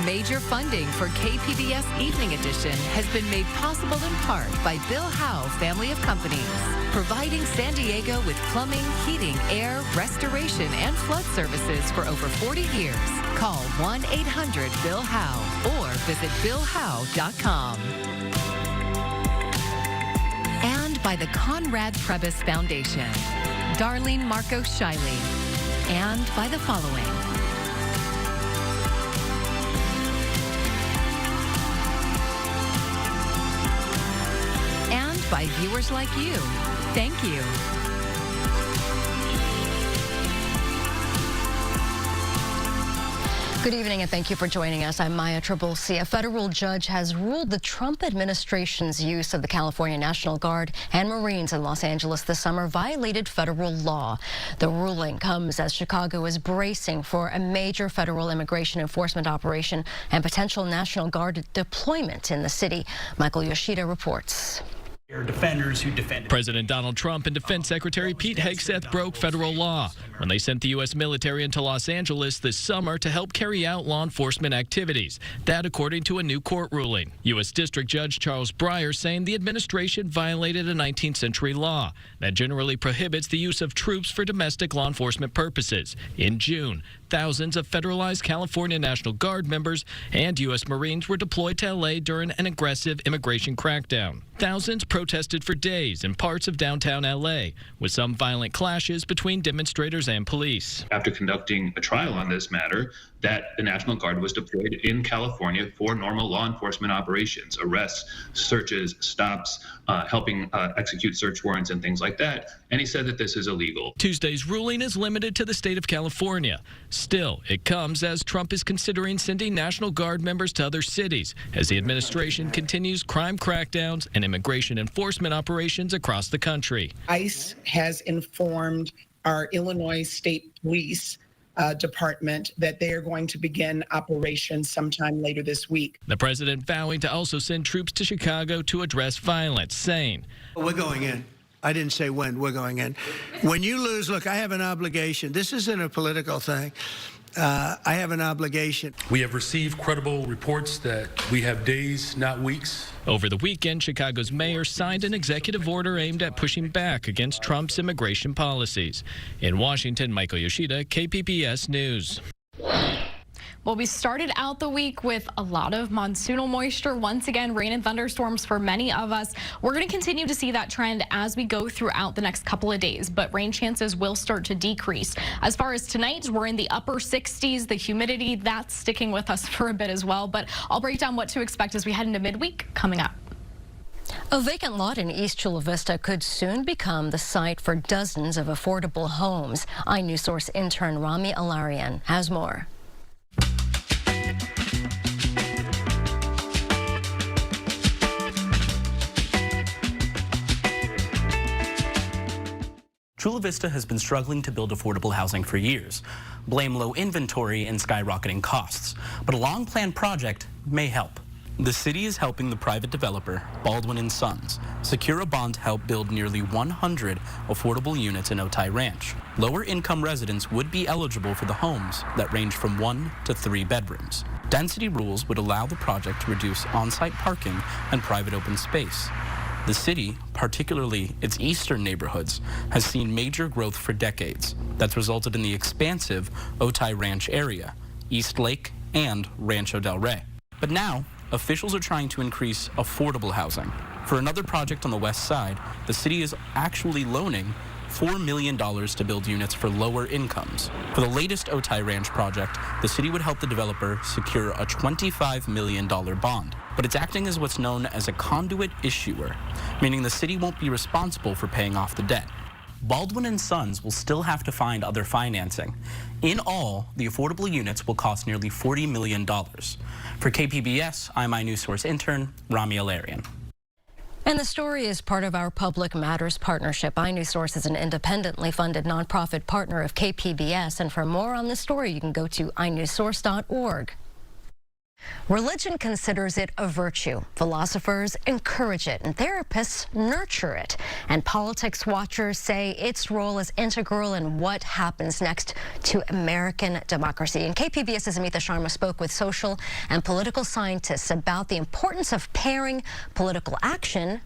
Major funding for KPBS Evening Edition has been made possible in part by Bill Howe Family of Companies, providing San Diego with plumbing, heating, air, restoration, and flood services for over 40 years. Call 1-800-BILL-HOWE or visit BillHowe.com. And by the Conrad Trebas Foundation, Darlene Marco Shiley, and by the following. And by viewers like you. Thank you. Good evening and thank you for joining us. I'm Maya Trabulsi. A federal judge has ruled the Trump administration's use of the California National Guard and Marines in Los Angeles this summer violated federal law. The ruling comes as Chicago is bracing for a major federal immigration enforcement operation and potential National Guard deployment in the city. Michael Yoshida reports. Defenders who defended President Donald Trump and Defense Secretary Pete Hegseth broke federal law when they sent the U.S. military into Los Angeles this summer to help carry out law enforcement activities. That according to a new court ruling. U.S. District Judge Charles Breyer saying the administration violated a 19th century law that generally prohibits the use of troops for domestic law enforcement purposes. In June, thousands of federalized California National Guard members and U.S. Marines were deployed to L.A. during an aggressive immigration crackdown. Thousands protested for days in parts of downtown L.A., with some violent clashes between demonstrators and police. After conducting a trial on this matter, that the National Guard was deployed in California for normal law enforcement operations, arrests, searches, stops, helping execute search warrants and things like that. And he said that this is illegal. Tuesday's ruling is limited to the state of California. Still, it comes as Trump is considering sending National Guard members to other cities as the administration continues crime crackdowns and immigration enforcement operations across the country. ICE has informed our Illinois State Police Department that they are going to begin operations sometime later this week. The president vowing to also send troops to Chicago to address violence, saying, "We're going in. I didn't say when. We're going in. When you lose, look, I have an obligation. This isn't a political thing. I have an obligation." We have received credible reports that we have days, not weeks. Over the weekend, Chicago's mayor signed an executive order aimed at pushing back against Trump's immigration policies. In Washington, Michael Yoshida, KPBS News. Well, we started out the week with a lot of monsoonal moisture. Once again, rain and thunderstorms for many of us. We're going to continue to see that trend as we go throughout the next couple of days, but rain chances will start to decrease. As far as tonight, we're in the upper 60s. The humidity, that's sticking with us for a bit as well, but I'll break down what to expect as we head into midweek coming up. A vacant lot in East Chula Vista could soon become the site for dozens of affordable homes. iNewsSource intern Rami Alarian has more. Chula Vista has been struggling to build affordable housing for years. Blame low inventory and skyrocketing costs. But a long-planned project may help. The city is helping the private developer, Baldwin & Sons, secure a bond to help build nearly 100 affordable units in Otay Ranch. Lower-income residents would be eligible for the homes that range from 1 to 3 bedrooms. Density rules would allow the project to reduce on-site parking and private open space. The city, particularly its eastern neighborhoods, has seen major growth for decades. That's resulted in the expansive Otay Ranch area, East Lake, and Rancho Del Rey. But now, officials are trying to increase affordable housing. For another project on the west side, the city is actually loaning $4 million to build units for lower incomes. For the latest Otay Ranch project, the city would help the developer secure a $25 million bond. But it's acting as what's known as a conduit issuer, meaning the city won't be responsible for paying off the debt. Baldwin & Sons will still have to find other financing. In all, the affordable units will cost nearly $40 million. For KPBS, I'm iNewsSource intern Rami Alarian. And the story is part of our Public Matters partnership. iNewsSource is an independently funded nonprofit partner of KPBS. And for more on this story, you can go to iNewsSource.org. Religion considers it a virtue. Philosophers encourage it, and therapists nurture it. And politics watchers say its role is integral in what happens next to American democracy. And KPBS's Amita Sharma spoke with social and political scientists about the importance of pairing political action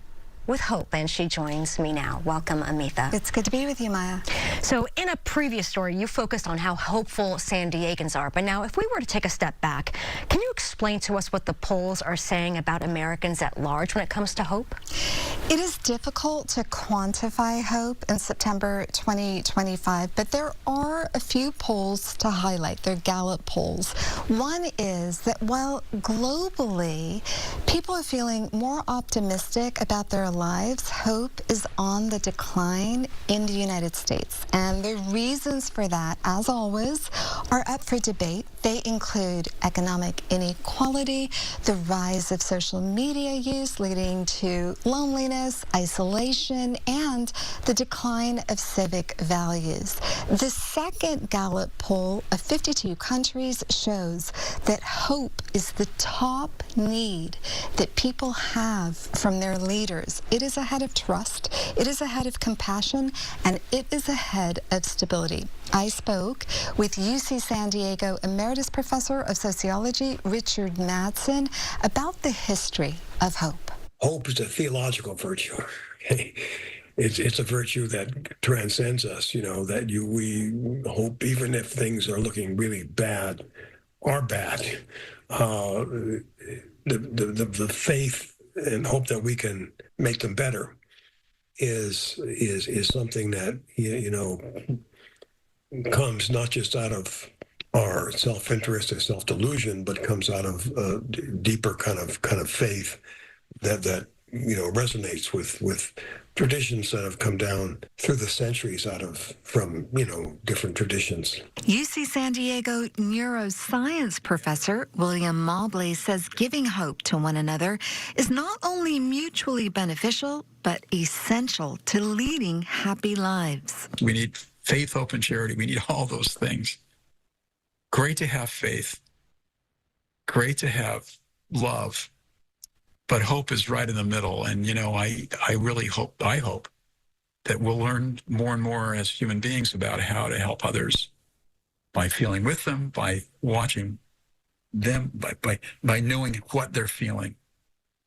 with hope, and she joins me now. Welcome, Amita. It's good to be with you, Maya. So in a previous story, you focused on how hopeful San Diegans are, but now if we were to take a step back, can you explain to us what the polls are saying about Americans at large when it comes to hope? It is difficult to quantify hope in September 2025, but there are a few polls to highlight. They're Gallup polls. One is that while globally people are feeling more optimistic about their lives, hope is on the decline in the United States. And the reasons for that, as always, are up for debate. They include economic inequality, the rise of social media use leading to loneliness, isolation, and the decline of civic values. The second Gallup poll of 52 countries shows that hope is the top need that people have from their leaders. It is ahead of trust, it is ahead of compassion, and it is ahead of stability. I spoke with UC San Diego Emeritus Professor of Sociology, Richard Madsen, about the history of hope. Hope is a theological virtue. Okay? It's a virtue that transcends us, that we hope even if things are looking really bad or bad. The faith and hope that we can make them better is something that comes not just out of our self-interest or self-delusion, but comes out of a deeper kind of faith that resonates with traditions that have come down through the centuries from different traditions. UC San Diego neuroscience professor William Mobley says giving hope to one another is not only mutually beneficial, but essential to leading happy lives. We need faith, hope, and charity. We need all those things. Great to have faith. Great to have love. But hope is right in the middle. And, I really hope that we'll learn more and more as human beings about how to help others by feeling with them, by watching them, by knowing what they're feeling,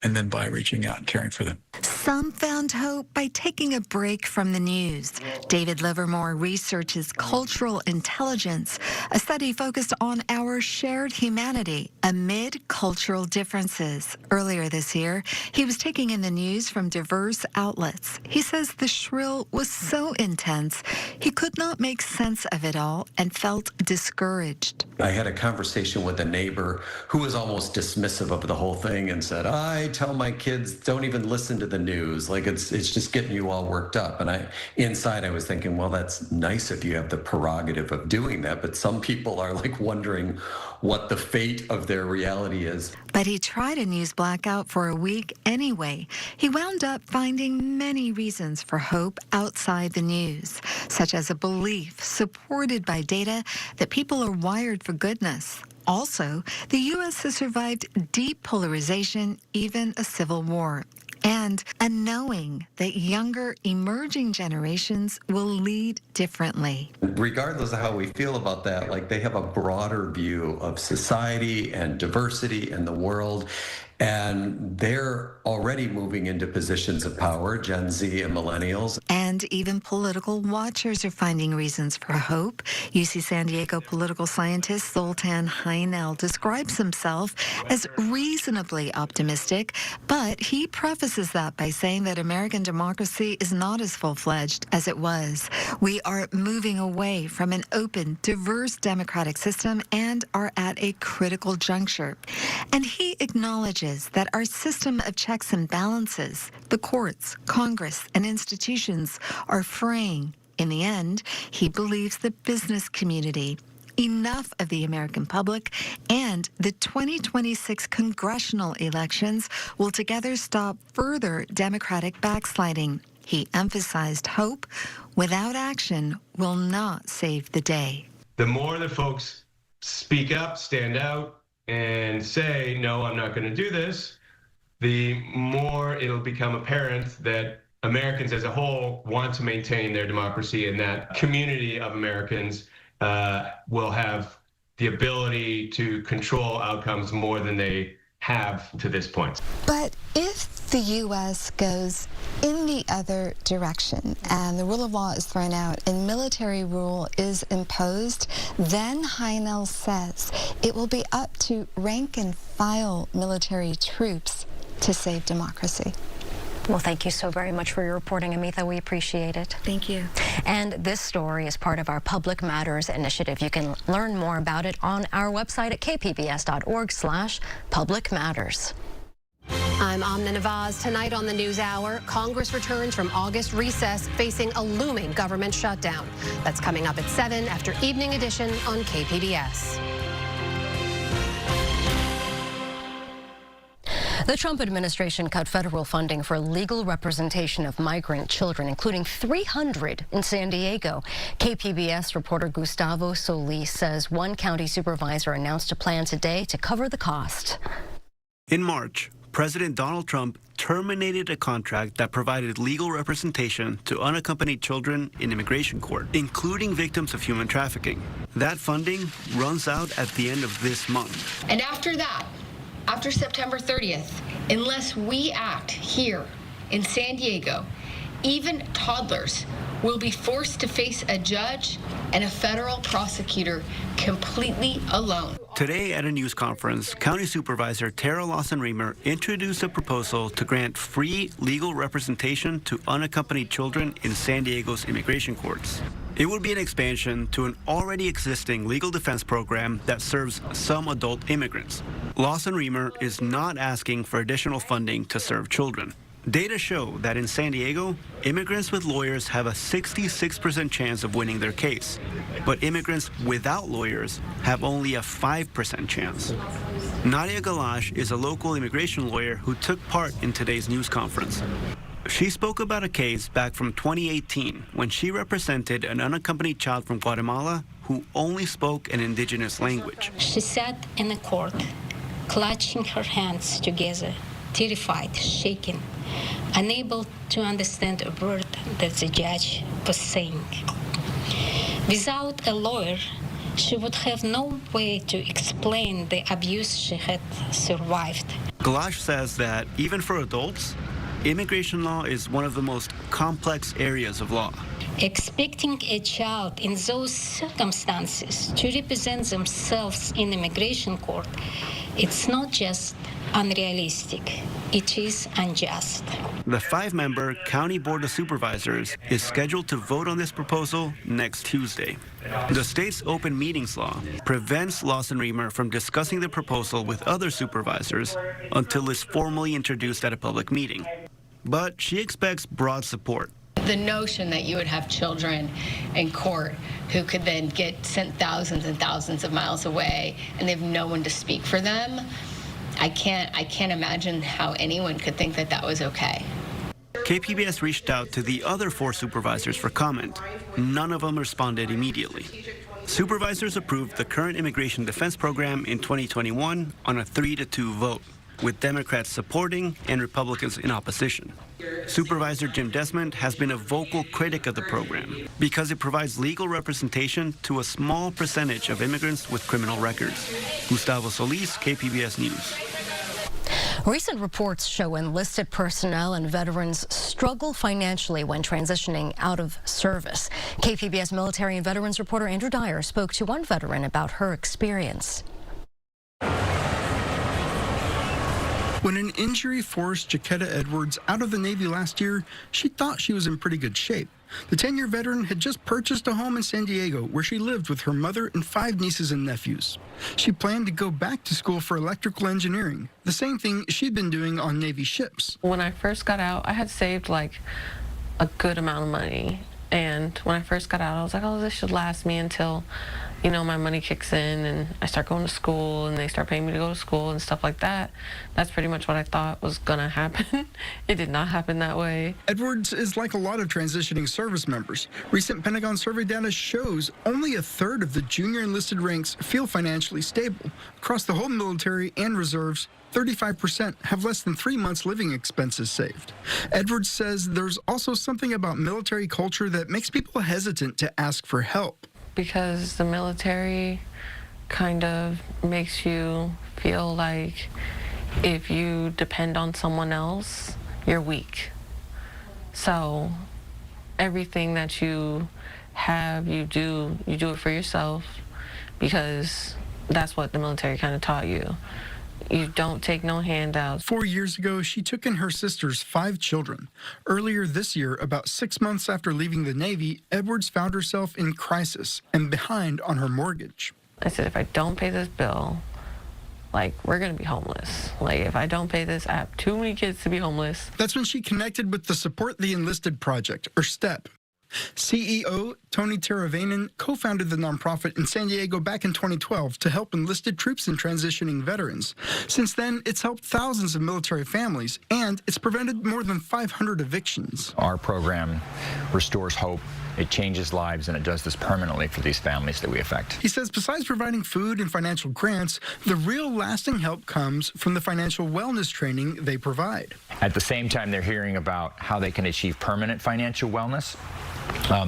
and then by reaching out and caring for them. Some found hope by taking a break from the news. David Livermore researches cultural intelligence, a study focused on our shared humanity amid cultural differences. Earlier this year, he was taking in the news from diverse outlets. He says the shrill was so intense, he could not make sense of it all and felt discouraged. I had a conversation with a neighbor who was almost dismissive of the whole thing and said, I tell my kids, don't even listen to the news. Like it's just getting you all worked up. And inside I was thinking, well, that's nice if you have the prerogative of doing that. But some people are like wondering what the fate of their reality is. But he tried a news blackout for a week anyway. He wound up finding many reasons for hope outside the news, such as a belief supported by data that people are wired for goodness. Also, the U.S. has survived deep polarization, even a civil war, and a knowing that younger, emerging generations will lead differently. Regardless of how we feel about that, like they have a broader view of society and diversity in the world, and they're already moving into positions of power, Gen Z and millennials. And even political watchers are finding reasons for hope. UC San Diego political scientist Zoltan Heinel describes himself as reasonably optimistic, but he prefaces that by saying that American democracy is not as full-fledged as it was. We are moving away from an open, diverse democratic system and are at a critical juncture. And he acknowledges that our system of checks and balances, the courts, Congress, and institutions are fraying. In the end, he believes the business community, enough of the American public, and the 2026 congressional elections will together stop further Democratic backsliding. He emphasized hope without action will not save the day. The more that folks speak up, stand out, and say, no, I'm not going to do this, the more it'll become apparent that Americans as a whole want to maintain their democracy, and that community of Americans will have the ability to control outcomes more than they have to this point. But if the U.S. goes in the other direction and the rule of law is thrown out and military rule is imposed, then Heinel says it will be up to rank and file military troops to save democracy. Well, thank you so very much for your reporting, Amitha. We appreciate it. Thank you. And this story is part of our Public Matters initiative. You can learn more about it on our website at kpbs.org/publicmatters. I'm Amna Nawaz. Tonight on the NewsHour, Congress returns from August recess facing a looming government shutdown. That's coming up at 7 after Evening Edition on KPBS. The Trump administration cut federal funding for legal representation of migrant children, including 300 in San Diego. KPBS reporter Gustavo Solis says one county supervisor announced a plan today to cover the cost. In March, President Donald Trump terminated a contract that provided legal representation to unaccompanied children in immigration court, including victims of human trafficking. That funding runs out at the end of this month. And after that, after September 30th, unless we act here in San Diego, even toddlers will be forced to face a judge and a federal prosecutor completely alone. Today at a news conference, County Supervisor Tara Lawson-Remer introduced a proposal to grant free legal representation to unaccompanied children in San Diego's immigration courts. It would be an expansion to an already existing legal defense program that serves some adult immigrants. Lawson-Remer is not asking for additional funding to serve children. Data show that in San Diego, immigrants with lawyers have a 66% chance of winning their case, but immigrants without lawyers have only a 5% chance. Nadia Galash is a local immigration lawyer who took part in today's news conference. She spoke about a case back from 2018 when she represented an unaccompanied child from Guatemala who only spoke an indigenous language. She sat in the court, clutching her hands together, terrified, shaken, unable to understand a word that the judge was saying. Without a lawyer, she would have no way to explain the abuse she had survived. Galash says that even for adults, immigration law is one of the most complex areas of law. Expecting a child in those circumstances to represent themselves in immigration court, it's not just unrealistic, it is unjust. The 5-member County Board of Supervisors is scheduled to vote on this proposal next Tuesday. The state's open meetings law prevents Lawson-Remer from discussing the proposal with other supervisors until it's formally introduced at a public meeting. But she expects broad support. The notion that you would have children in court who could then get sent thousands and thousands of miles away and they have no one to speak for them, I can't imagine how anyone could think that that was okay. KPBS reached out to the other 4 supervisors for comment. None of them responded immediately. Supervisors approved the current immigration defense program in 2021 on a 3-2 vote, with Democrats supporting and Republicans in opposition. Supervisor Jim Desmond has been a vocal critic of the program because it provides legal representation to a small percentage of immigrants with criminal records. Gustavo Solis, KPBS News. Recent reports show enlisted personnel and veterans struggle financially when transitioning out of service. KPBS military and veterans reporter Andrew Dyer spoke to one veteran about her experience. When an injury forced Jaquetta Edwards out of the Navy last year, she thought she was in pretty good shape. The 10-year veteran had just purchased a home in San Diego where she lived with her mother and 5 nieces and nephews. She planned to go back to school for electrical engineering, the same thing she'd been doing on Navy ships. When I first got out, I had saved like a good amount of money. And when I first got out, I was like, oh, this should last me until, you know, my money kicks in and I start going to school and they start paying me to go to school and stuff like that. That's pretty much what I thought was going to happen. It did not happen that way. Edwards is like a lot of transitioning service members. Recent Pentagon survey data shows only a third of the junior enlisted ranks feel financially stable. Across the whole military and reserves, 35% have less than 3 months living expenses saved. Edwards says there's also something about military culture that makes people hesitant to ask for help. Because the military kind of makes you feel like if you depend on someone else, you're weak. So everything that you have, you do it for yourself, because that's what the military kind of taught you. You don't take no handouts. 4 years ago, she took in her sister's 5 children. Earlier this year, about 6 months after leaving the Navy, Edwards found herself in crisis and behind on her mortgage. I said, if I don't pay this bill, like, we're going to be homeless. Like, if I don't pay this, I have too many kids to be homeless. That's when she connected with the Support the Enlisted Project, or STEP. CEO Tony Teravainen co-founded the nonprofit in San Diego back in 2012 to help enlisted troops and transitioning veterans. Since then, it's helped thousands of military families, and it's prevented more than 500 evictions. Our program restores hope. It changes lives, and it does this permanently for these families that we affect. He says besides providing food and financial grants, the real lasting help comes from the financial wellness training they provide. At the same time, they're hearing about how they can achieve permanent financial wellness.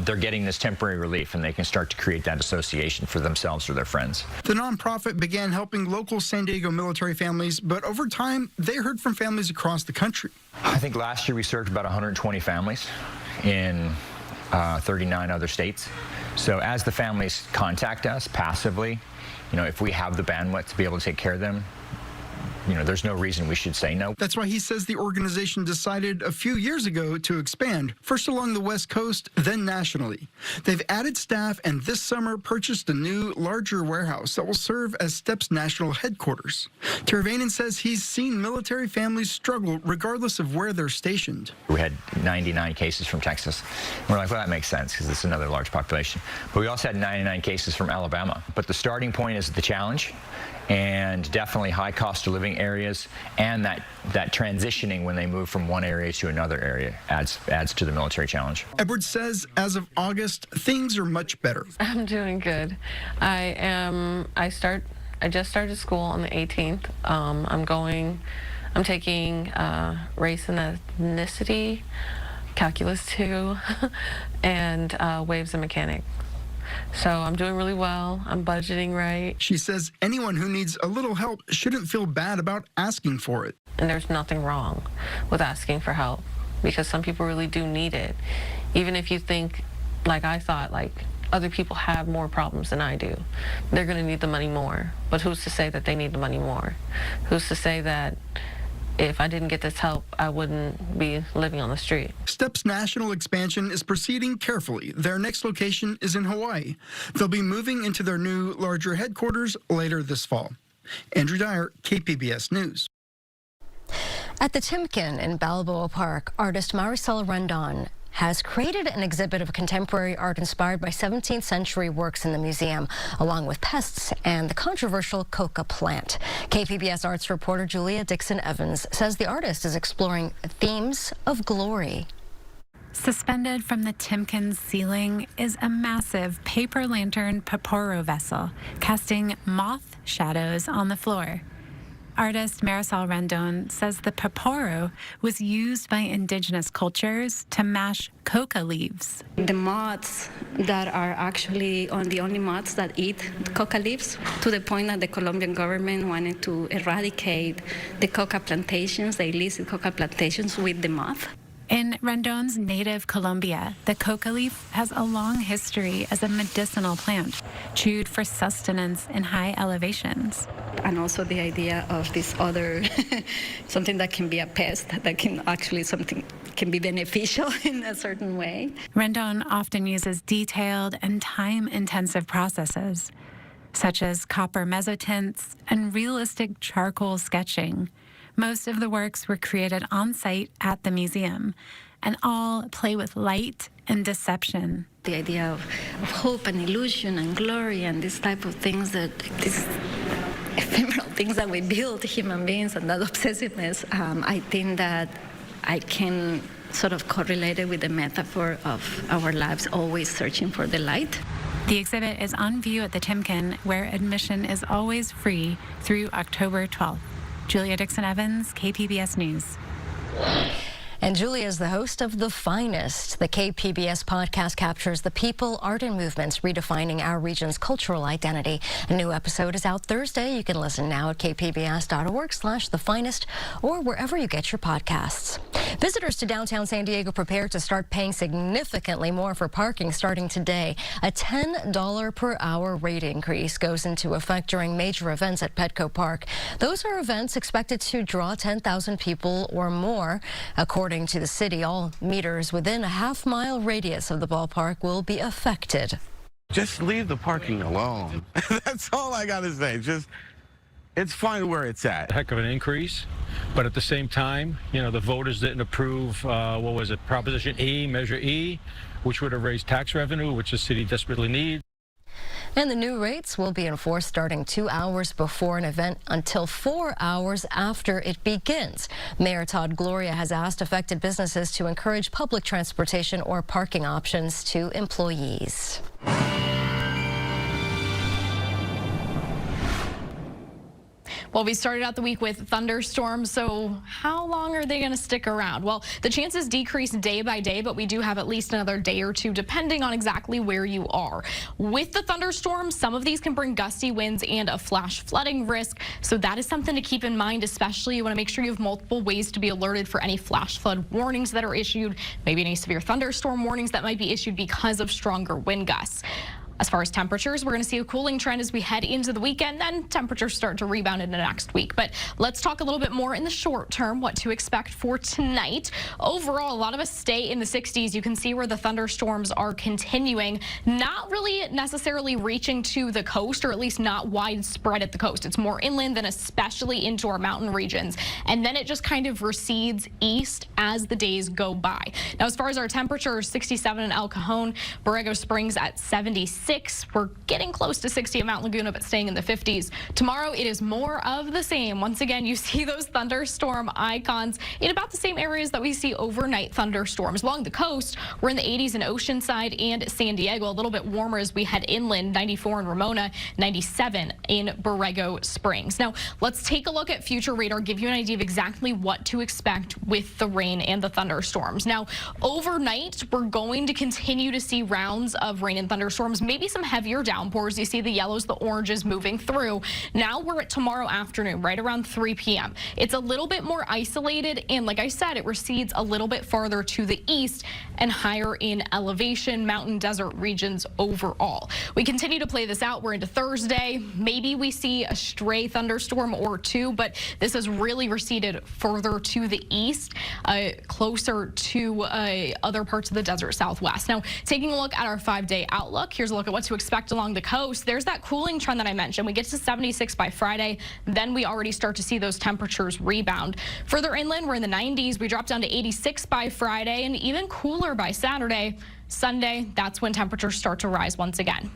They're getting this temporary relief, and they can start to create that association for themselves or their friends. The nonprofit began helping local San Diego military families, but over time, they heard from families across the country. I think last year we served about 120 families in 39 other states. So as the families contact us passively, you know, if we have the bandwidth to be able to take care of them, you know, there's no reason we should say no. That's why he says the organization decided a few years ago to expand, first along the West Coast, then nationally. They've added staff and this summer purchased a new, larger warehouse that will serve as STEP's national headquarters. Teravainen says he's seen military families struggle regardless of where they're stationed. We had 99 cases from Texas. We're like, well, that makes sense because it's another large population. But we also had 99 cases from Alabama. But the starting point is the challenge, and definitely high cost of living areas, and that transitioning when they move from one area to another area adds to the military challenge. Edwards says as of August, things are much better. I'm doing good. I just started school on the 18th. I'm taking race and ethnicity, calculus 2, and waves and mechanics. So I'm doing really well. I'm budgeting right. She says anyone who needs a little help shouldn't feel bad about asking for it. And there's nothing wrong with asking for help, because some people really do need it. Even if you think, like I thought, like other people have more problems than I do, they're going to need the money more. But who's to say that they need the money more? Who's to say that if I didn't get this help, I wouldn't be living on the street? STEP's national expansion is proceeding carefully. Their next location is in Hawaii. They'll be moving into their new, larger headquarters later this fall. Andrew Dyer, KPBS News. At the Timken in Balboa Park, artist Maricela Rendon has created an exhibit of contemporary art inspired by 17th century works in the museum, along with pests and the controversial coca plant. KPBS arts reporter Julia Dixon-Evans says the artist is exploring themes of glory. Suspended from the Timken's ceiling is a massive paper lantern Paporo vessel, casting moth shadows on the floor. Artist Maricela Rendon says the Paporo was used by indigenous cultures to mash coca leaves. The moths that are actually the only moths that eat coca leaves, to the point that the Colombian government wanted to eradicate the coca plantations, the illicit coca plantations, with the moth. In Rendon's native Colombia, the coca leaf has a long history as a medicinal plant, chewed for sustenance in high elevations. And also the idea of this other, something that can be a pest, that can actually can be beneficial in a certain way. Rendon often uses detailed and time-intensive processes, such as copper mezzotints and realistic charcoal sketching. Most of the works were created on site at the museum, and all play with light and deception. The idea of hope and illusion and glory and this type of things, that these ephemeral things that we build, human beings, and that obsessiveness, I think that I can sort of correlate it with the metaphor of our lives always searching for the light. The exhibit is on view at the Timken, where admission is always free through October 12th. Julia Dixon-Evans, KPBS News. And Julia is the host of The Finest. The KPBS podcast captures the people, art, and movements redefining our region's cultural identity. A new episode is out Thursday. You can listen now at kpbs.org/thefinest or wherever you get your podcasts. Visitors to downtown San Diego prepare to start paying significantly more for parking starting today. A $10 per hour rate increase goes into effect during major events at Petco Park. Those are events expected to draw 10,000 people or more. According to the city, all meters within a half-mile radius of the ballpark will be affected. Just leave the parking alone. That's all I got to say. Just, it's fine where it's at. Heck of an increase, but at the same time, you know, the voters didn't approve, what was it, Proposition E, Measure E, which would have raised tax revenue, which the city desperately needs. And the new rates will be enforced starting 2 hours before an event until 4 hours after it begins. Mayor Todd Gloria has asked affected businesses to encourage public transportation or parking options to employees. Well, we started out the week with thunderstorms, so how long are they going to stick around? Well, the chances decrease day by day, but we do have at least another day or two, depending on exactly where you are. With the thunderstorms, some of these can bring gusty winds and a flash flooding risk, so that is something to keep in mind, especially you want to make sure you have multiple ways to be alerted for any flash flood warnings that are issued, maybe any severe thunderstorm warnings that might be issued because of stronger wind gusts. As far as temperatures, we're going to see a cooling trend as we head into the weekend, then temperatures start to rebound into next week. But let's talk a little bit more in the short term, what to expect for tonight. Overall, a lot of us stay in the 60s. You can see where the thunderstorms are continuing, not really necessarily reaching to the coast, or at least not widespread at the coast. It's more inland than especially into our mountain regions. And then it just kind of recedes east as the days go by. Now, as far as our temperatures, 67 in El Cajon, Borrego Springs at 76. We're getting close to 60 at Mount Laguna, but staying in the 50s. Tomorrow, it is more of the same. Once again, you see those thunderstorm icons in about the same areas that we see overnight thunderstorms. Along the coast, we're in the 80s in Oceanside and San Diego, a little bit warmer as we head inland, 94 in Ramona, 97 in Borrego Springs. Now, let's take a look at future radar, give you an idea of exactly what to expect with the rain and the thunderstorms. Now, overnight, we're going to continue to see rounds of rain and thunderstorms, maybe some heavier downpours. You see the yellows, the oranges moving through. Now we're at tomorrow afternoon, right around 3 p.m. It's a little bit more isolated, and like I said, it recedes a little bit farther to the east and higher in elevation, mountain desert regions overall. We continue to play this out. We're into Thursday. Maybe we see a stray thunderstorm or two, but this has really receded further to the east, closer to other parts of the desert southwest. Now, taking a look at our 5-day outlook, here's a look at what to expect along the coast. There's that cooling trend that I mentioned. We get to 76 by Friday, then we already start to see those temperatures rebound. Further inland, we're in the 90s. We drop down to 86 by Friday and even cooler by Saturday. Sunday, that's when temperatures start to rise once again.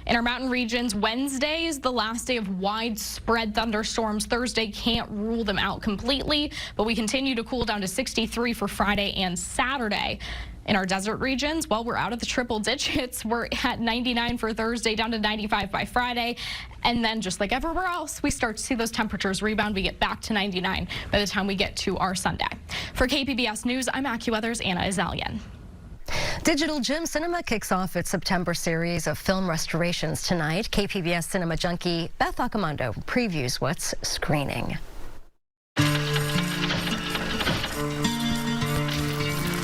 In our mountain regions, Wednesday is the last day of widespread thunderstorms. Thursday can't rule them out completely, but we continue to cool down to 63 for Friday and Saturday. In our desert regions, well, we're out of the triple digits. We're at 99 for Thursday, down to 95 by Friday. And then just like everywhere else, we start to see those temperatures rebound. We get back to 99 by the time we get to our Sunday. For KPBS News, I'm AccuWeather's Anna Azalian. Digital Gym Cinema kicks off its September series of film restorations tonight. KPBS cinema junkie Beth Accomando previews what's screening.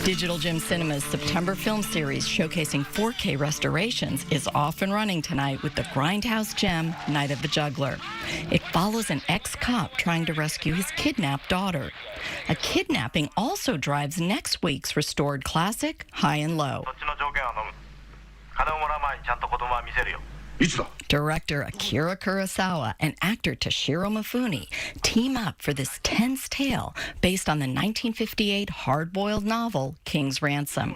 Digital Gym Cinema's September film series showcasing 4K restorations is off and running tonight with the grindhouse gem, Night of the Juggler. It follows an ex-cop trying to rescue his kidnapped daughter. A kidnapping also drives next week's restored classic, High and Low. Director Akira Kurosawa and actor Toshiro Mifune team up for this tense tale based on the 1958 hard-boiled novel King's Ransom.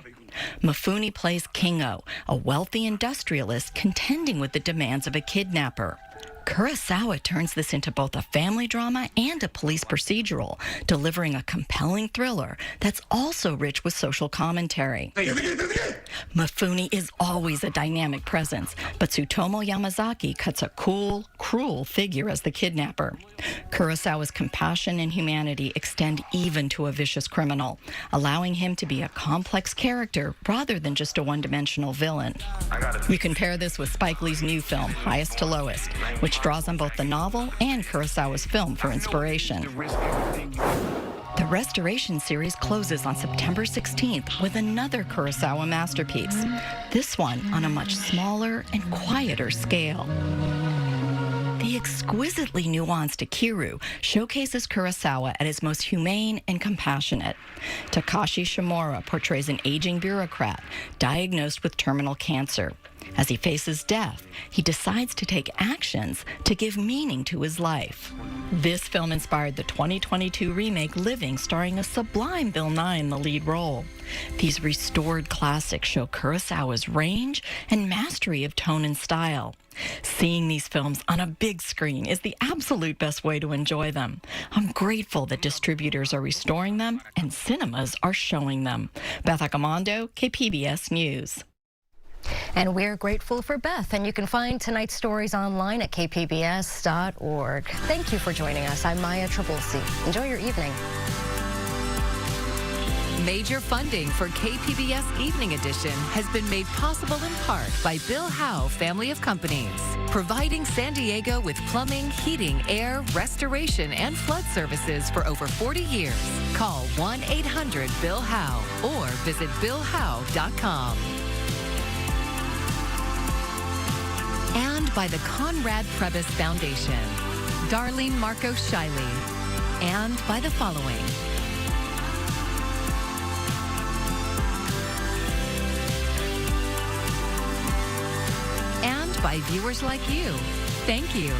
Mifune plays Kingo, a wealthy industrialist contending with the demands of a kidnapper. Kurosawa turns this into both a family drama and a police procedural, delivering a compelling thriller that's also rich with social commentary. Mifune is always a dynamic presence, but Tsutomu Yamazaki cuts a cool, cruel figure as the kidnapper. Kurosawa's compassion and humanity extend even to a vicious criminal, allowing him to be a complex character rather than just a one-dimensional villain. You can pair this with Spike Lee's new film, Highest to Lowest, which draws on both the novel and Kurosawa's film for inspiration. The Restoration series closes on September 16th with another Kurosawa masterpiece, this one on a much smaller and quieter scale. The exquisitely nuanced Akiru showcases Kurosawa at his most humane and compassionate. Takashi Shimura portrays an aging bureaucrat diagnosed with terminal cancer. As he faces death, he decides to take actions to give meaning to his life. This film inspired the 2022 remake Living, starring a sublime Bill Nye in the lead role. These restored classics show Kurosawa's range and mastery of tone and style. Seeing these films on a big screen is the absolute best way to enjoy them. I'm grateful that distributors are restoring them and cinemas are showing them. Beth Accomando, KPBS News. And we're grateful for Beth, and you can find tonight's stories online at kpbs.org. Thank you for joining us. I'm Maya Trabulsi. Enjoy your evening. Major funding for KPBS Evening Edition has been made possible in part by Bill Howe Family of Companies, providing San Diego with plumbing, heating, air, restoration, and flood services for over 40 years. Call 1-800-BILL-HOWE or visit BillHowe.com. And by the Conrad Prebys Foundation, Darlene Marco Shiley, and by the following: and by viewers like you. Thank you.